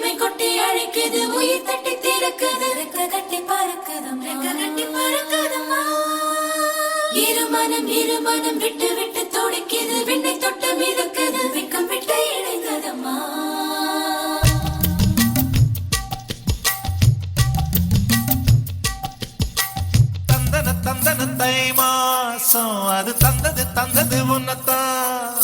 இமை கொட்டி அழைக்குது உயிர் தட்டி திறக்குது ரெக்க கட்டி பறக்குதும் ரெக்க கட்டி பறக்குதுமா இருமனம் விட்டு விட்டு துடிக்குது விண்ணை தொட்டு மிதக்குது வெக்கம் விட்டு இணைந்ததம்மா தந்தன தந்தன தை மாசம் அது தந்தது உன்னத்தான்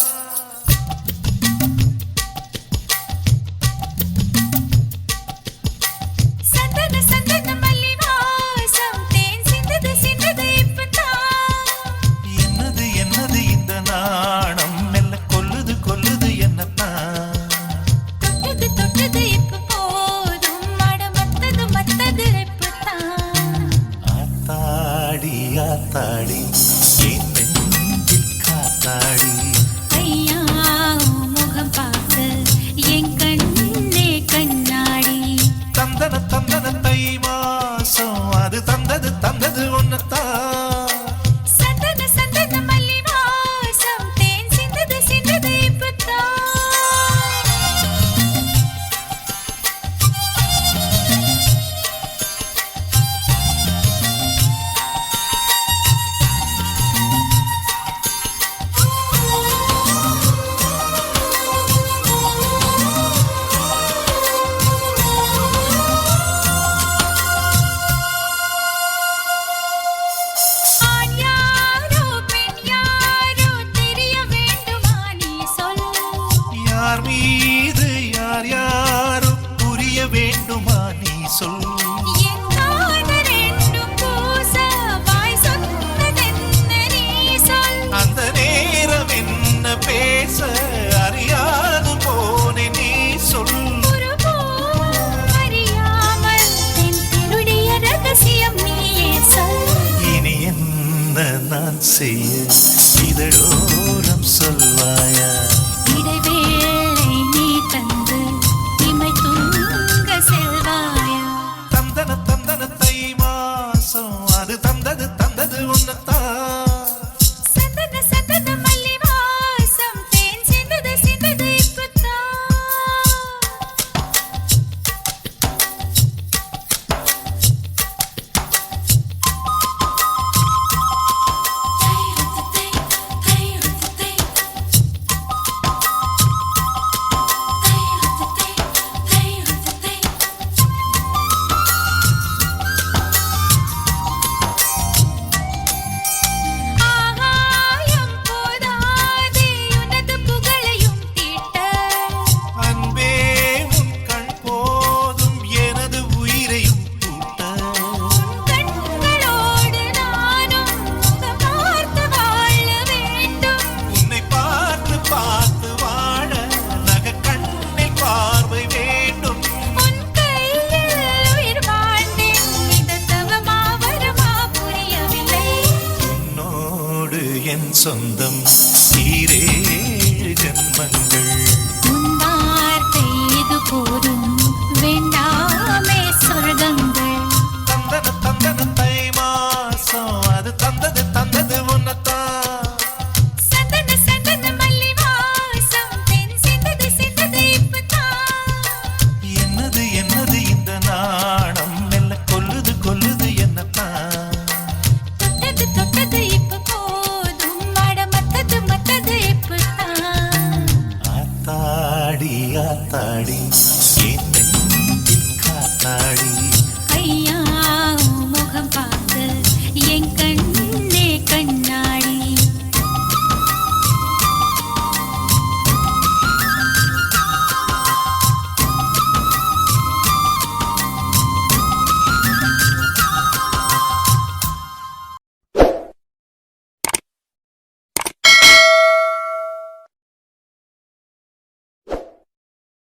தாடி என் நெஞ்சில் காத்தாடி ஐயா முகம் பார்த்து என் கண்ணே கண்ணாடி தந்தன தந்தன தை மாசம் அது தந்தது உன்னத்தான் மீது யார் யாரும் புரிய வேண்டுமா நீ சொல் அந்த நேரம் என்ன பேச அறியாது போனே நீ சொல் இனி என்ன நான் செய்ய இதழோரம் சொல்வாயா அது தந்தது உன்னத்தான் என் சொந்தம் ஈரேழு ஜன்மங்கள்